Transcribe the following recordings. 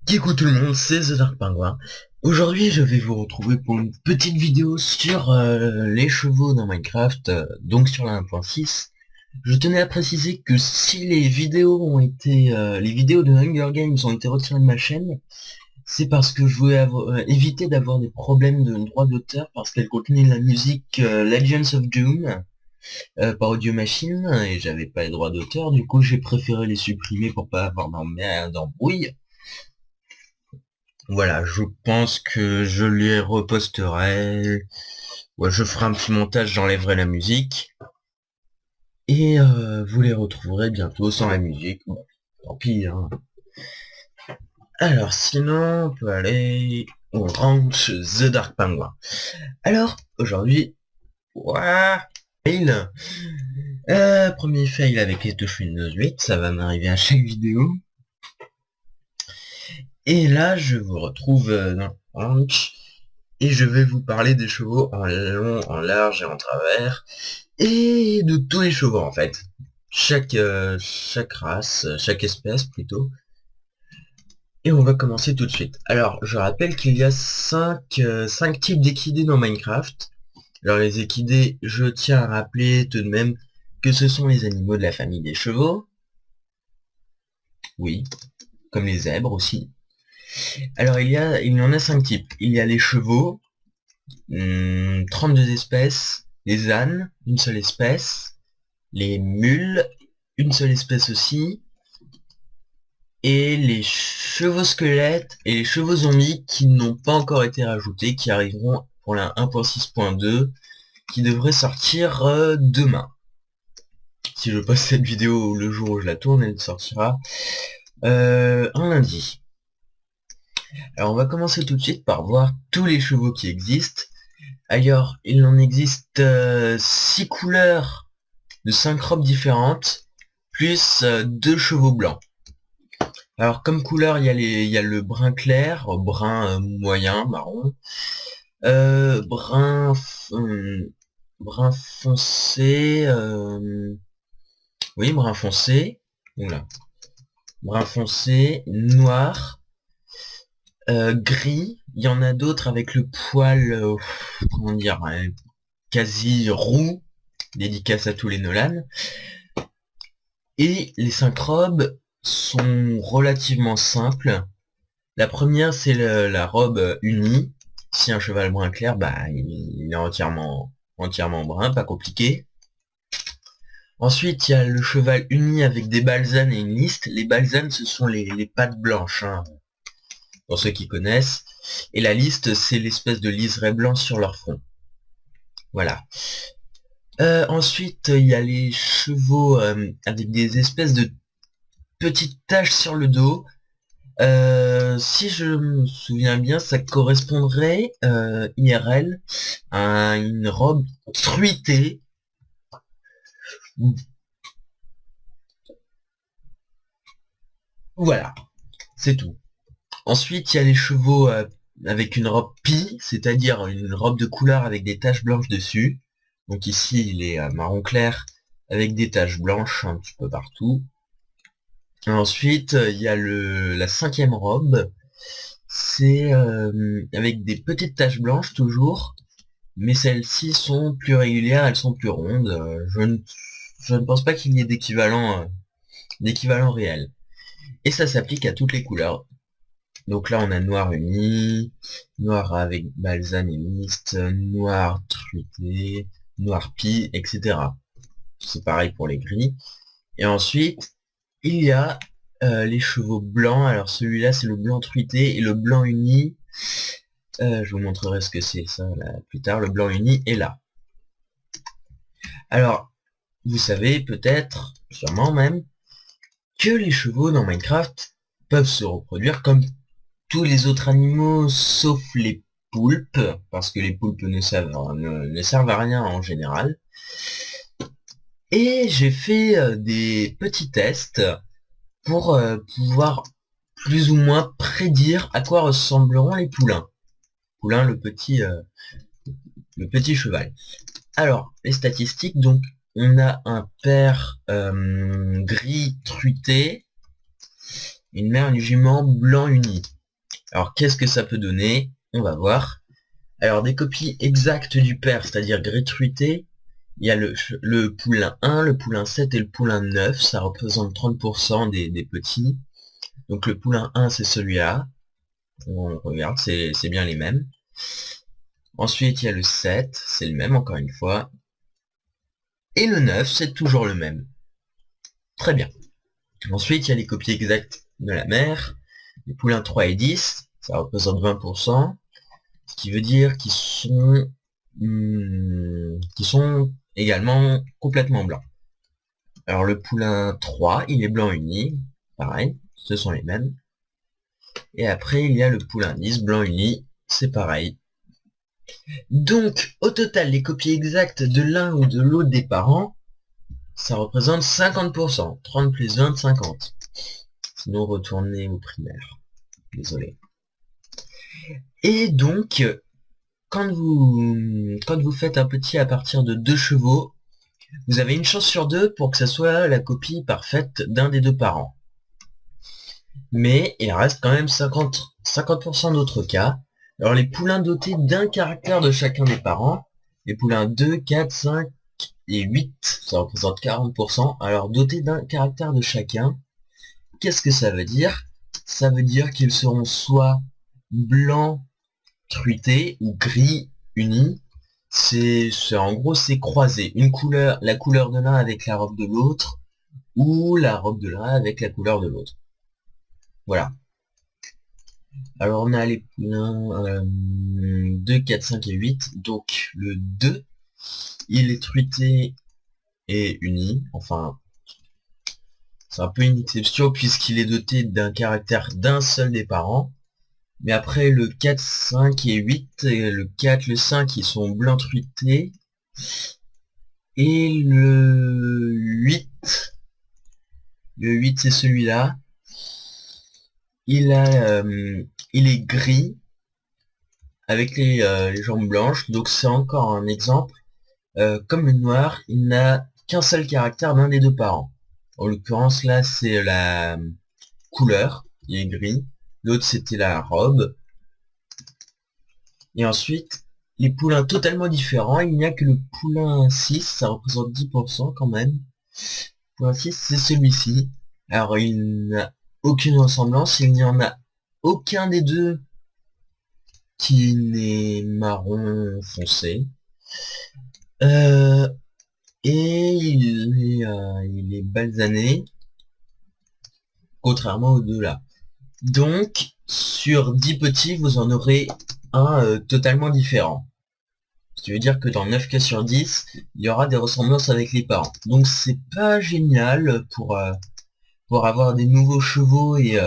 Coucou tout le monde, c'est The Dark Penguin. Aujourd'hui, je vais vous retrouver pour une petite vidéo sur les chevaux dans Minecraft, donc sur la 1.6. Je tenais à préciser que si les vidéos les vidéos de Hunger Games ont été retirées de ma chaîne, c'est parce que je voulais éviter d'avoir des problèmes de droit d'auteur parce qu'elle contenait la musique Legends of Doom par Audio Machine et j'avais pas les droits d'auteur. Du coup, j'ai préféré les supprimer pour pas avoir d'embrouille. Voilà, je pense que je les reposterai. Ouais, je ferai un petit montage, j'enlèverai la musique. Et vous les retrouverez bientôt sans la musique. Bon, tant pis, hein. Alors, sinon, on peut aller au ranch The Dark Penguin. Alors, aujourd'hui, ouah, fail. Premier fail avec les touches Windows 8, ça va m'arriver à chaque vidéo. Et là, je vous retrouve dans le ranch. Et je vais vous parler des chevaux en long, en large et en travers. Et de tous les chevaux en fait. Chaque race, chaque espèce plutôt. Et on va commencer tout de suite. Alors, je rappelle qu'il y a 5 types d'équidés dans Minecraft. Alors les équidés, je tiens à rappeler tout de même que ce sont les animaux de la famille des chevaux. Oui, comme les zèbres aussi. Alors il y en a 5 types. Il y a les chevaux, 32 espèces, les ânes, une seule espèce, les mules, une seule espèce aussi, et les chevaux squelettes et les chevaux zombies qui n'ont pas encore été rajoutés, qui arriveront pour la 1.6.2, qui devrait sortir demain. Si je poste cette vidéo le jour où je la tourne, elle sortira un lundi. Alors on va commencer tout de suite par voir tous les chevaux qui existent. Alors, il en existe 6 couleurs de 5 robes différentes, plus 2 chevaux blancs. Alors, comme couleur, il y a le brun clair, brun moyen, marron, euh, brun, brun foncé, oui, brun foncé, oula, brun foncé, noir, gris. Il y en a d'autres avec le poil, comment dire, quasi roux, dédicace à tous les Nolan. Et les 5 robes sont relativement simples. La première, c'est la robe unie. Si un cheval brun clair, bah, il est entièrement brun, pas compliqué. Ensuite, il y a le cheval uni avec des balsanes et une liste. Les balsanes, ce sont les pattes blanches, hein, pour ceux qui connaissent. Et la liste, c'est l'espèce de liseré blanc sur leur front. Voilà. Ensuite, il y a les chevaux avec des espèces de petites taches sur le dos. Si je me souviens bien, ça correspondrait IRL à une robe truitée. Voilà, c'est tout. Ensuite, il y a les chevaux avec une robe pie, c'est-à-dire une robe de couleur avec des taches blanches dessus. Donc ici, il est marron clair avec des taches blanches un petit peu partout. Ensuite, il y a la 5e robe. C'est avec des petites taches blanches toujours, mais celles-ci sont plus régulières, elles sont plus rondes. Je ne pense pas qu'il y ait d'équivalent réel. Et ça s'applique à toutes les couleurs. Donc là, on a noir uni, noir avec balsane et mist, noir truité, noir pie, etc. C'est pareil pour les gris. Et ensuite, il y a les chevaux blancs. Alors celui-là, c'est le blanc truité et le blanc uni. Je vous montrerai ce que c'est ça là, plus tard. Le blanc uni est là. Alors, vous savez peut-être, sûrement même, que les chevaux dans Minecraft peuvent se reproduire comme tous les autres animaux, sauf les poulpes, parce que les poulpes ne servent à rien en général. Et j'ai fait des petits tests pour pouvoir plus ou moins prédire à quoi ressembleront les poulains. Poulain, le petit cheval. Alors, les statistiques, donc, on a un père gris truité, une mère et une jument blanc uni. Alors qu'est-ce que ça peut donner? On va voir. Alors des copies exactes du père, c'est-à-dire gratuité, il y a le poulain 1, le poulain 7 et le poulain 9, ça représente 30% des petits. Donc le poulain 1 c'est celui-là, on regarde, c'est bien les mêmes. Ensuite il y a le 7, c'est le même encore une fois. Et le 9 c'est toujours le même. Très bien. Ensuite il y a les copies exactes de la mère, les poulains 3 et 10, ça représente 20%, ce qui veut dire qu'ils sont également complètement blancs. Alors le poulain 3, il est blanc uni, pareil, ce sont les mêmes. Et après, il y a le poulain 10, blanc uni, c'est pareil. Donc, au total, les copies exactes de l'un ou de l'autre des parents, ça représente 50%. 30 plus 20, 50. Sinon, retournez au primaire. Désolé. Et donc, quand vous faites un petit à partir de 2 chevaux, vous avez une chance sur 2 pour que ça soit la copie parfaite d'un des deux parents. Mais il reste quand même 50% d'autres cas. Alors les poulains dotés d'un caractère de chacun des parents, les poulains 2, 4, 5 et 8, ça représente 40%. Alors dotés d'un caractère de chacun, qu'est-ce que ça veut dire? Ça veut dire qu'ils seront soit blanc truité ou gris uni. En gros c'est croisé. La couleur de l'un avec la robe de l'autre, ou la robe de l'un avec la couleur de l'autre. Voilà. Alors on a les poulains 2, 4, 5 et 8. Donc le 2, il est truité et uni. Enfin, c'est un peu une exception puisqu'il est doté d'un caractère d'un seul des parents. Mais après le 4, 5 et 8, et le 4, le 5, ils sont blancs truités. Et le 8 c'est celui-là. Il est gris avec les jambes blanches. Donc c'est encore un exemple. Comme le noir, il n'a qu'un seul caractère d'un des deux parents. En l'occurrence, là, c'est la couleur, il est gris. L'autre, c'était la robe. Et ensuite, les poulains totalement différents. Il n'y a que le poulain 6, ça représente 10% quand même. Le poulain 6, c'est celui-ci. Alors, il n'a aucune ressemblance. Il n'y en a aucun des deux qui n'est marron foncé. Et il est basané, contrairement aux deux là. Donc, sur 10 petits, vous en aurez un totalement différent. Ce qui veut dire que dans 9 cas sur 10, il y aura des ressemblances avec les parents. Donc c'est pas génial pour avoir des nouveaux chevaux et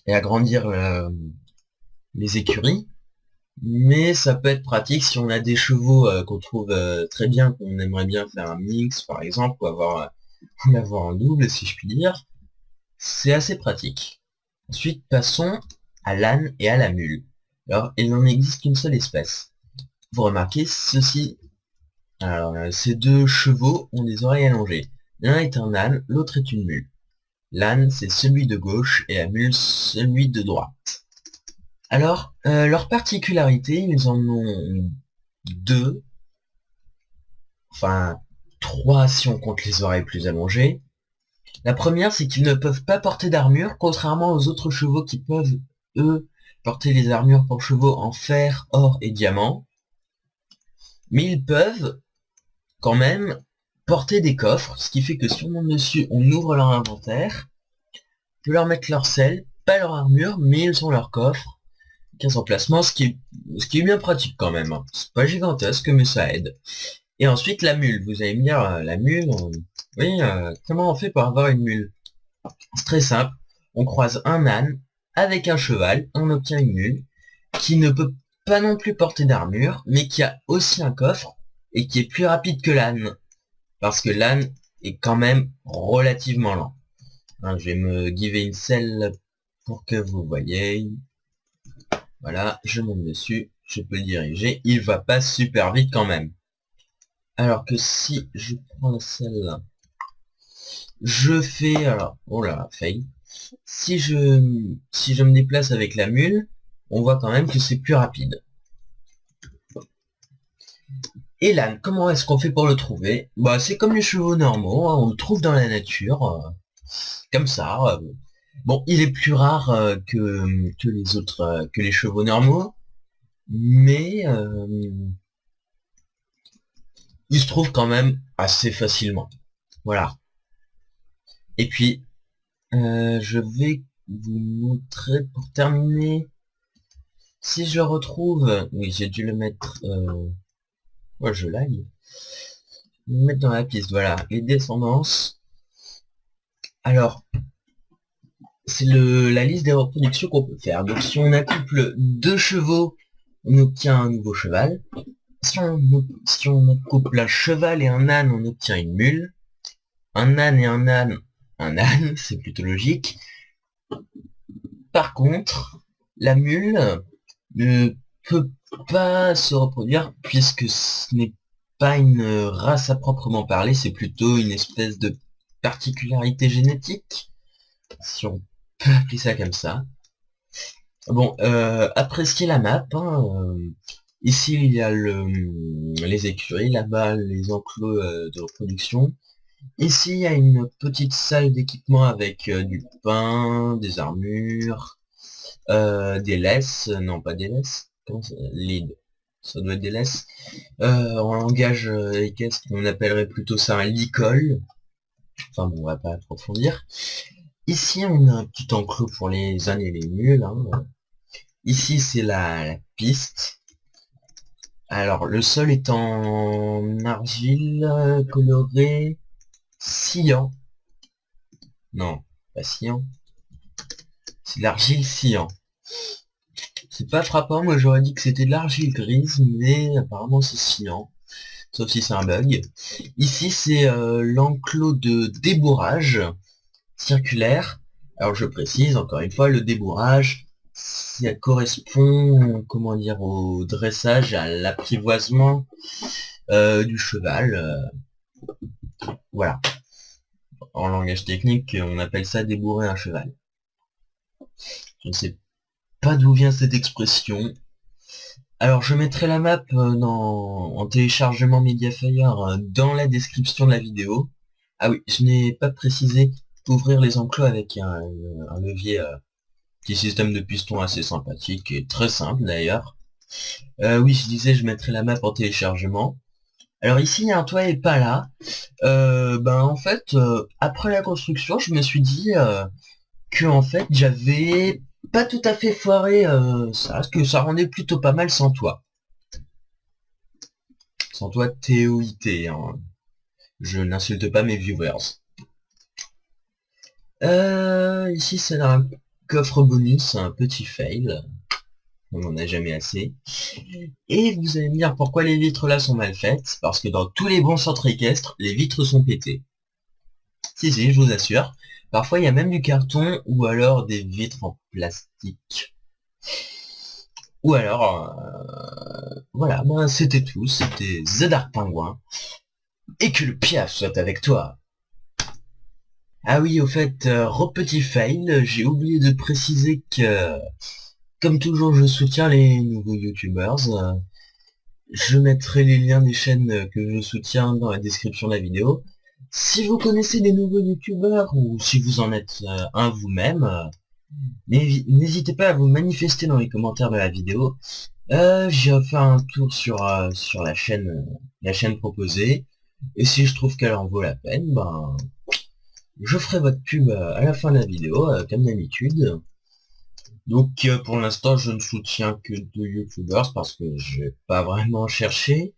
agrandir les écuries. Mais ça peut être pratique si on a des chevaux qu'on trouve très bien, qu'on aimerait bien faire un mix par exemple, ou avoir un double si je puis dire. C'est assez pratique. Ensuite, passons à l'âne et à la mule. Alors, il n'en existe qu'une seule espèce. Vous remarquez ceci. Alors, ces deux chevaux ont des oreilles allongées. L'un est un âne, l'autre est une mule. L'âne, c'est celui de gauche et la mule, celui de droite. Alors, leur particularité, ils en ont deux. Enfin, trois si on compte les oreilles plus allongées. La première, c'est qu'ils ne peuvent pas porter d'armure, contrairement aux autres chevaux qui peuvent, eux, porter les armures pour chevaux en fer, or et diamant. Mais ils peuvent, quand même, porter des coffres, ce qui fait que si on monte dessus, on ouvre leur inventaire, on peut leur mettre leur sel, pas leur armure, mais ils ont leur coffre, 15 emplacements, ce qui est bien pratique quand même. Hein. C'est pas gigantesque, mais ça aide. Et ensuite, la mule. Vous allez me dire, la mule, oui, comment on fait pour avoir une mule? C'est très simple. On croise un âne avec un cheval, on obtient une mule qui ne peut pas non plus porter d'armure, mais qui a aussi un coffre et qui est plus rapide que l'âne. Parce que l'âne est quand même relativement lent. Hein, je vais me giver une selle pour que vous voyez. Voilà, je monte dessus, je peux le diriger. Il va pas super vite quand même. Alors que si je prends la selle, je fais... Alors, oh là, fail. Si je me déplace avec la mule, on voit quand même que c'est plus rapide. Et l'âne, comment est-ce qu'on fait pour le trouver? Bah, c'est comme les chevaux normaux, hein, on le trouve dans la nature, comme ça. Bon, il est plus rare que les autres, que les chevaux normaux, mais il se trouve quand même assez facilement. Voilà. Et puis, je vais vous montrer pour terminer. Si je le retrouve, oui, j'ai dû le mettre. Ouais, je lag. Le mettre dans la piste. Voilà, les descendances. Alors, c'est la liste des reproductions qu'on peut faire. Donc, si on accouple deux chevaux, on obtient un nouveau cheval. Si on accouple un cheval et un âne, on obtient une mule. Un âne et un âne, c'est plutôt logique. Par contre, la mule ne peut pas se reproduire puisque ce n'est pas une race à proprement parler, c'est plutôt une espèce de particularité génétique, si on peut appeler ça comme ça. Bon, appréciez la map, hein, ici il y a les écuries, là-bas les enclos de reproduction. Ici il y a une petite salle d'équipement avec du pain, des armures, des laisses, non pas des laisses, comment ça, lead, ça doit être des laisses. En langage équestre, on appellerait plutôt ça un licol. Enfin bon, on va pas approfondir. Ici, on a un petit enclos pour les ânes et les mules, hein. Ici, c'est la piste. Alors, le sol est en argile colorée cyan. Non, pas cyan. C'est de l'argile cyan. C'est pas frappant, moi j'aurais dit que c'était de l'argile grise, mais apparemment c'est cyan. Sauf si c'est un bug. Ici, c'est l'enclos de débourrage circulaire. Alors je précise, encore une fois, le débourrage, ça correspond, comment dire, au dressage, à l'apprivoisement du cheval. Voilà. En langage technique, on appelle ça débourrer un cheval. Je ne sais pas d'où vient cette expression. Alors je mettrai la map en téléchargement Mediafire dans la description de la vidéo. Ah oui, je n'ai pas précisé ouvrir les enclos avec un levier, petit système de piston assez sympathique et très simple d'ailleurs. Oui, je disais je mettrai la map en téléchargement. Alors ici il y a un toit et pas là. Ben en fait, après la construction, je me suis dit que en fait j'avais pas tout à fait foiré ça, que ça rendait plutôt pas mal sans toit. Sans toit TOIT, hein. Je n'insulte pas mes viewers. Ici c'est un coffre bonus, un petit fail. On n'en a jamais assez. Et vous allez me dire pourquoi les vitres là sont mal faites. Parce que dans tous les bons centres équestres, les vitres sont pétées. Si, je vous assure. Parfois, il y a même du carton ou alors des vitres en plastique. Ou alors, voilà, ben, c'était tout. C'était The Dark Penguin. Et que le piaf soit avec toi. Ah oui, au fait, petit fail, j'ai oublié de préciser que, comme toujours, je soutiens les nouveaux youtubeurs. Je mettrai les liens des chaînes que je soutiens dans la description de la vidéo. Si vous connaissez des nouveaux youtubeurs ou si vous en êtes un vous-même, n'hésitez pas à vous manifester dans les commentaires de la vidéo. J'ai fait un tour sur la chaîne proposée. Et si je trouve qu'elle en vaut la peine, ben, je ferai votre pub à la fin de la vidéo, comme d'habitude. Donc pour l'instant, je ne soutiens que deux youtubeurs parce que je n'ai pas vraiment cherché.